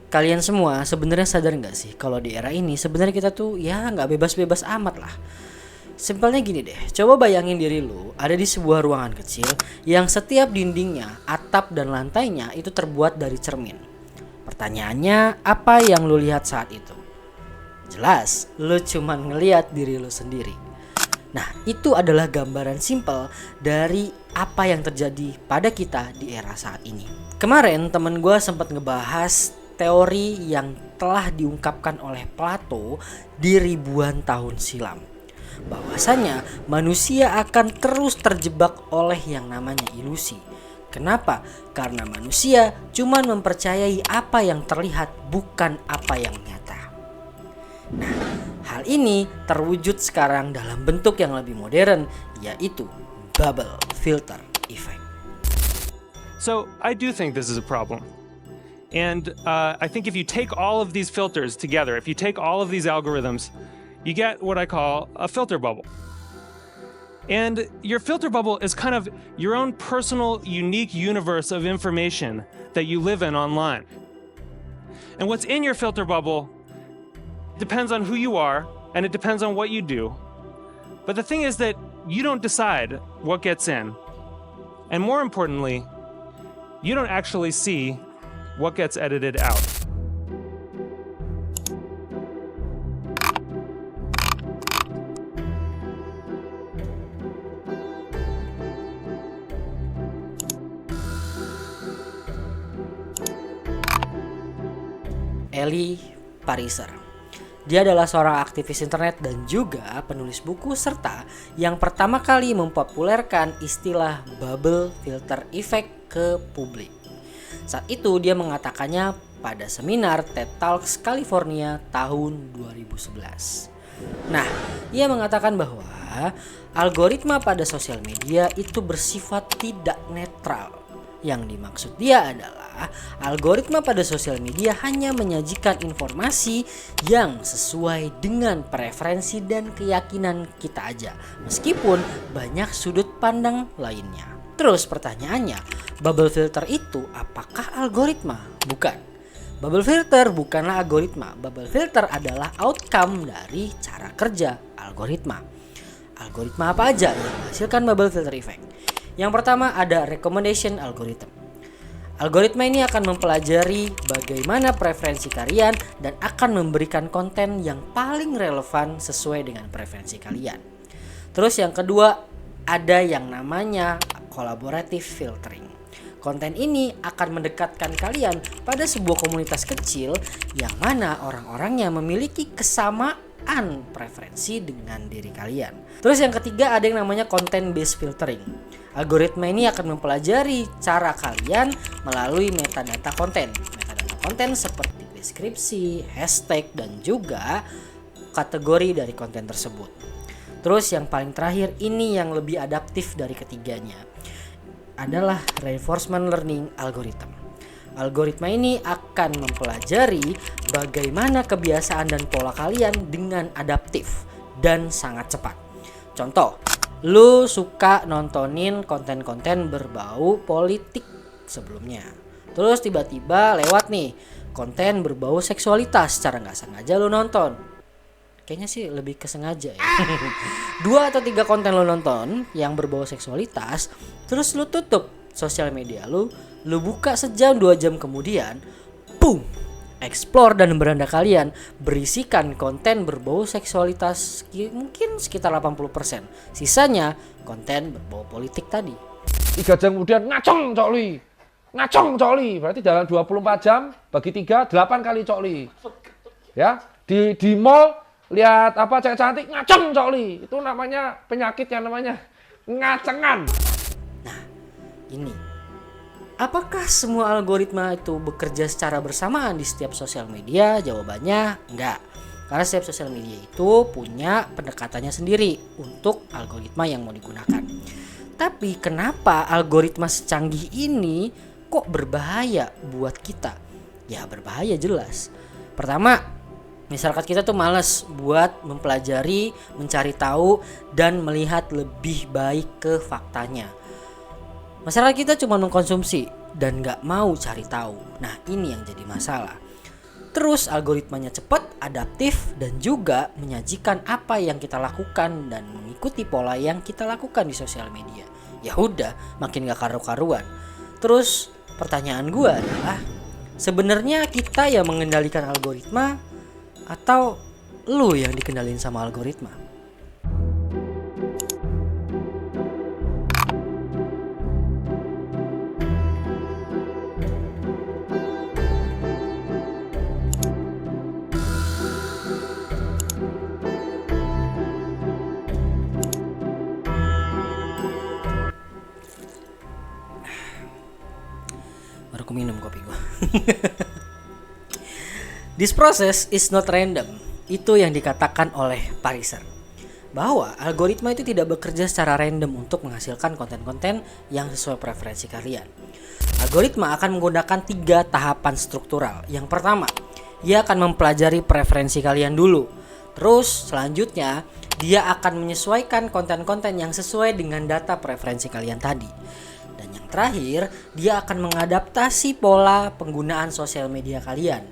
Kalian semua sebenarnya sadar nggak sih kalau di era ini sebenarnya kita tuh ya nggak bebas-bebas amat lah. Simpelnya gini deh, coba bayangin diri lu ada di sebuah ruangan kecil yang setiap dindingnya, atap dan lantainya itu terbuat dari cermin. Pertanyaannya, apa yang lu lihat saat itu? Jelas, lu cuman ngelihat diri lu sendiri. Nah, itu adalah gambaran simpel dari apa yang terjadi pada kita di era saat ini. Kemarin temen gue sempat ngebahas teori yang telah diungkapkan oleh Plato di ribuan tahun silam. Bahwasanya manusia akan terus terjebak oleh yang namanya ilusi. Kenapa? Karena manusia cuma mempercayai apa yang terlihat, bukan apa yang nyata. Nah, hal ini terwujud sekarang dalam bentuk yang lebih modern, yaitu bubble filter effect. So I do think this is a problem. And I think if you take all of these filters together, if you take all of these algorithms, you get what I call a filter bubble. And your filter bubble is kind of your own personal, unique universe of information that you live in online. And what's in your filter bubble depends on who you are, and it depends on what you do. But the thing is that you don't decide what gets in. And more importantly, you don't actually see what gets edited out. Eli Pariser. Dia adalah seorang aktivis internet dan juga penulis buku serta yang pertama kali mempopulerkan istilah bubble filter effect ke publik. Saat itu dia mengatakannya pada seminar TED Talks California tahun 2011. Nah, ia mengatakan bahwa algoritma pada sosial media itu bersifat tidak netral. Yang dimaksud dia adalah algoritma pada sosial media hanya menyajikan informasi yang sesuai dengan preferensi dan keyakinan kita aja, meskipun banyak sudut pandang lainnya. Terus pertanyaannya, bubble filter itu apakah algoritma? Bukan. Bubble filter bukanlah algoritma. Bubble filter adalah outcome dari cara kerja algoritma. Algoritma apa aja yang menghasilkan bubble filter effect? Yang pertama ada recommendation algorithm. Algoritma ini akan mempelajari bagaimana preferensi kalian dan akan memberikan konten yang paling relevan sesuai dengan preferensi kalian. Terus yang kedua ada yang namanya collaborative filtering. Konten ini akan mendekatkan kalian pada sebuah komunitas kecil yang mana orang-orangnya memiliki kesamaan preferensi dengan diri kalian. Terus yang ketiga ada yang namanya content based filtering. Algoritma ini akan mempelajari cara kalian melalui metadata konten. Metadata konten seperti deskripsi, hashtag, dan juga kategori dari konten tersebut. Terus yang paling terakhir ini yang lebih adaptif dari ketiganya adalah reinforcement learning algorithm. Algoritma ini akan mempelajari bagaimana kebiasaan dan pola kalian dengan adaptif dan sangat cepat. Contoh, lu suka nontonin konten-konten berbau politik sebelumnya. Terus tiba-tiba lewat nih konten berbau seksualitas, secara gak sengaja lu nonton. Kayaknya sih lebih kesengaja ya. 2 atau 3 konten lu nonton yang berbau seksualitas, terus lu tutup sosial media lu buka sejam 2 jam kemudian, boom! Explore dan beranda kalian berisikan konten berbau seksualitas mungkin sekitar 80%. Sisanya konten berbau politik tadi. 3 jam kemudian ngacong cokli. Ngacong cokli. Berarti dalam 24 jam bagi 3 8 kali cokli. Ya, di mall lihat apa cewek cantik ngacong cokli. Itu namanya penyakit yang namanya ngacengan. Nah, ini apakah semua algoritma itu bekerja secara bersamaan di setiap sosial media? Jawabannya enggak. Karena setiap sosial media itu punya pendekatannya sendiri untuk algoritma yang mau digunakan. Tapi kenapa algoritma secanggih ini kok berbahaya buat kita? Ya berbahaya jelas. Pertama, masyarakat kita tuh malas buat mempelajari, mencari tahu, dan melihat lebih baik ke faktanya. Masyarakat kita cuma mengkonsumsi dan gak mau cari tahu. Nah, ini yang jadi masalah. Terus algoritmanya cepat, adaptif, dan juga menyajikan apa yang kita lakukan dan mengikuti pola yang kita lakukan di sosial media. Ya udah, makin gak karu-karuan. Terus pertanyaan gue adalah, sebenarnya kita yang mengendalikan algoritma atau lu yang dikendalin sama algoritma? Baru aku minum kopi gue. This process is not random. Itu yang dikatakan oleh Pariser, bahwa algoritma itu tidak bekerja secara random untuk menghasilkan konten-konten yang sesuai preferensi kalian. Algoritma akan menggunakan 3 tahapan struktural. Yang pertama, ia akan mempelajari preferensi kalian dulu. Terus selanjutnya, dia akan menyesuaikan konten-konten yang sesuai dengan data preferensi kalian tadi. Dan yang terakhir, dia akan mengadaptasi pola penggunaan sosial media kalian.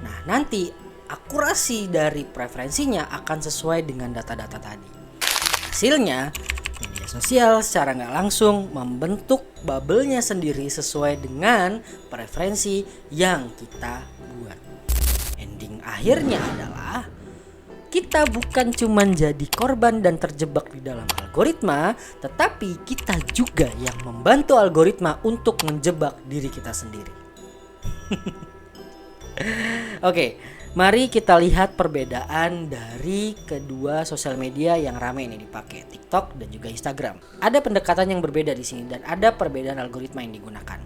Nah, nanti akurasi dari preferensinya akan sesuai dengan data-data tadi. Hasilnya, media sosial secara nggak langsung membentuk bubble-nya sendiri sesuai dengan preferensi yang kita buat. Ending akhirnya adalah kita bukan cuma jadi korban dan terjebak di dalam algoritma, tetapi kita juga yang membantu algoritma untuk menjebak diri kita sendiri. Oke, mari kita lihat perbedaan dari kedua sosial media yang ramai ini dipakai, TikTok dan juga Instagram. Ada pendekatan yang berbeda di sini dan ada perbedaan algoritma yang digunakan.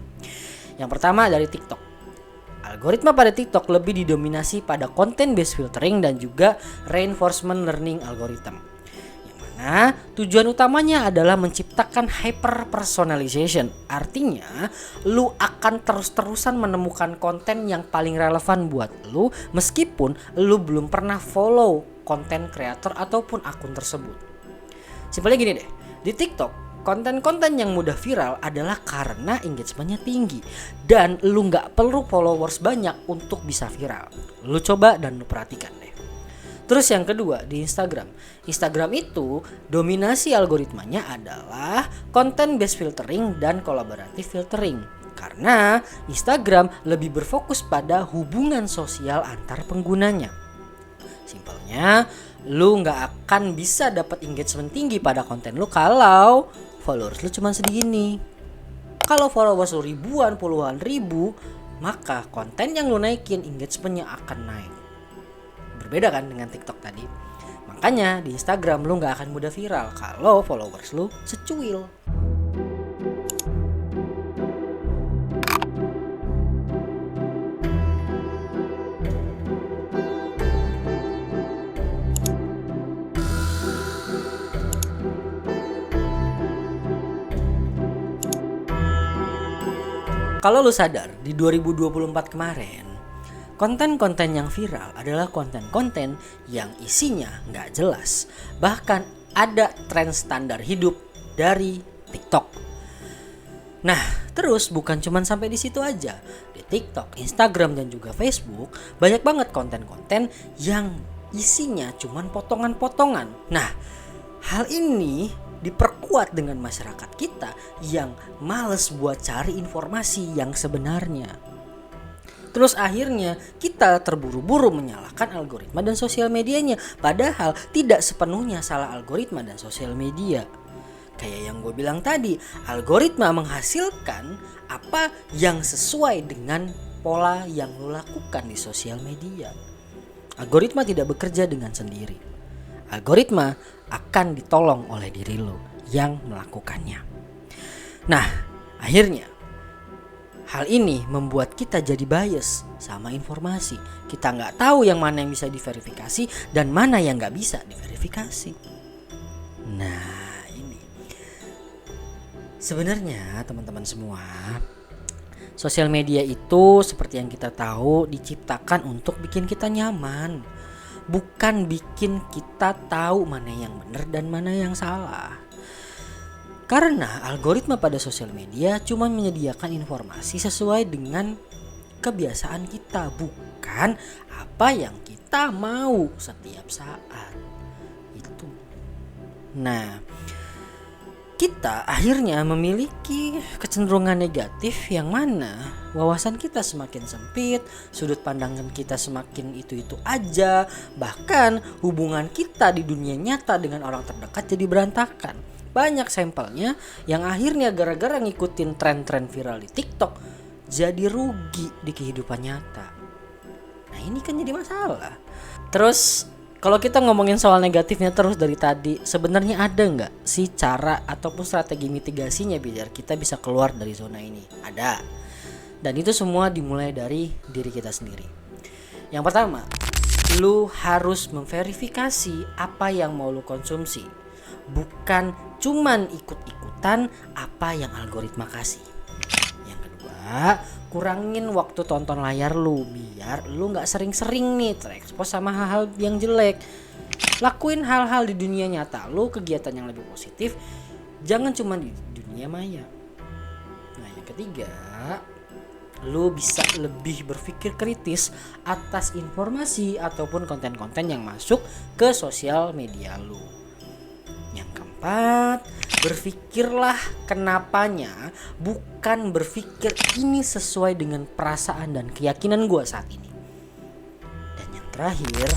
Yang pertama dari TikTok. Algoritma pada TikTok lebih didominasi pada content based filtering dan juga reinforcement learning algorithm. Yang mana tujuan utamanya adalah menciptakan hyper personalization. Artinya, lu akan terus-terusan menemukan konten yang paling relevan buat lu meskipun lu belum pernah follow konten kreator ataupun akun tersebut. Simpelnya gini deh, di TikTok konten-konten yang mudah viral adalah karena engagementnya tinggi dan lu nggak perlu followers banyak untuk bisa viral. Lu coba dan lu perhatikan deh. Terus yang kedua di Instagram. Instagram itu dominasi algoritmanya adalah content based filtering dan collaborative filtering. Karena Instagram lebih berfokus pada hubungan sosial antar penggunanya. Simpelnya, lu nggak akan bisa dapat engagement tinggi pada konten lu kalau followers lu cuma segini. Kalau followers lu ribuan, puluhan ribu, maka konten yang lu naikin engagementnya akan naik. Berbeda kan dengan TikTok tadi. Makanya di Instagram lu gak akan mudah viral kalau followers lu secuil. Kalau lu sadar di 2024 kemarin, konten-konten yang viral adalah konten-konten yang isinya nggak jelas. Bahkan ada tren standar hidup dari TikTok. Nah, terus bukan cuma sampai di situ aja. Di TikTok, Instagram, dan juga Facebook banyak banget konten-konten yang isinya cuma potongan-potongan. Nah, hal ini diperkuat dengan masyarakat kita yang males buat cari informasi yang sebenarnya. Terus akhirnya kita terburu-buru menyalahkan algoritma dan sosial medianya. Padahal tidak sepenuhnya salah algoritma dan sosial media. Kayak yang gue bilang tadi, algoritma menghasilkan apa yang sesuai dengan pola yang lo lakukan di sosial media. Algoritma tidak bekerja dengan sendiri. Algoritma akan ditolong oleh diri lo yang melakukannya. Nah, akhirnya hal ini membuat kita jadi bias sama informasi. Kita nggak tahu yang mana yang bisa diverifikasi dan mana yang nggak bisa diverifikasi. Nah, ini sebenarnya teman-teman semua, sosial media itu seperti yang kita tahu diciptakan untuk bikin kita nyaman, bukan bikin kita tahu mana yang benar dan mana yang salah. Karena algoritma pada sosial media cuma menyediakan informasi sesuai dengan kebiasaan kita, bukan mendapatkan apa yang kita mau setiap saat. Itu. Nah, kita akhirnya memiliki kecenderungan negatif yang mana wawasan kita semakin sempit, sudut pandangan kita semakin itu-itu aja, bahkan hubungan kita di dunia nyata dengan orang terdekat jadi berantakan. Banyak sampelnya yang akhirnya gara-gara ngikutin tren-tren viral di TikTok jadi rugi di kehidupan nyata. Nah, ini kan jadi masalah. Terus kalau kita ngomongin soal negatifnya terus dari tadi, sebenarnya ada nggak sih cara ataupun strategi mitigasinya biar kita bisa keluar dari zona ini? Ada. Dan itu semua dimulai dari diri kita sendiri. Yang pertama, lu harus memverifikasi apa yang mau lu konsumsi. Bukan cuman ikut-ikutan apa yang algoritma kasih. Yang kedua, kurangin waktu tonton layar lu biar lu gak sering-sering nih terekspos sama hal-hal yang jelek. Lakuin hal-hal di dunia nyata lu, kegiatan yang lebih positif, jangan cuma di dunia maya. Nah, yang ketiga, lu bisa lebih berpikir kritis atas informasi ataupun konten-konten yang masuk ke sosial media lu. Yang keempat, berpikirlah kenapanya, bukan berpikir ini sesuai dengan perasaan dan keyakinan gue saat ini. Dan yang terakhir,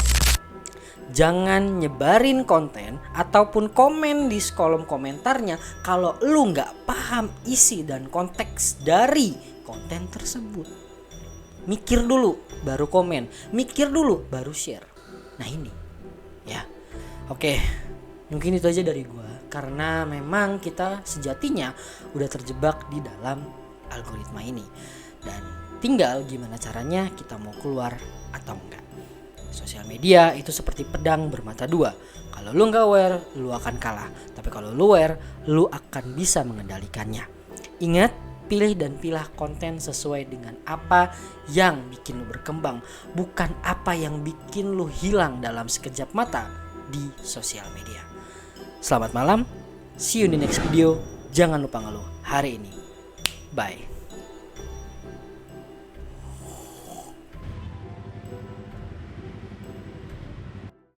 jangan nyebarin konten ataupun komen di kolom komentarnya kalau lu gak paham isi dan konteks dari konten tersebut. Mikir dulu baru komen, mikir dulu baru share. Nah ini ya, oke. Mungkin itu aja dari gue, karena memang kita sejatinya udah terjebak di dalam algoritma ini. Dan tinggal gimana caranya kita mau keluar atau enggak. Sosial media itu seperti pedang bermata dua. Kalau lu gak aware, lu akan kalah. Tapi kalau lu aware, lu akan bisa mengendalikannya. Ingat, pilih dan pilah konten sesuai dengan apa yang bikin lu berkembang, bukan apa yang bikin lu hilang dalam sekejap mata di sosial media. Selamat malam, see you in the next video. Jangan lupa ngeluh hari ini. Bye.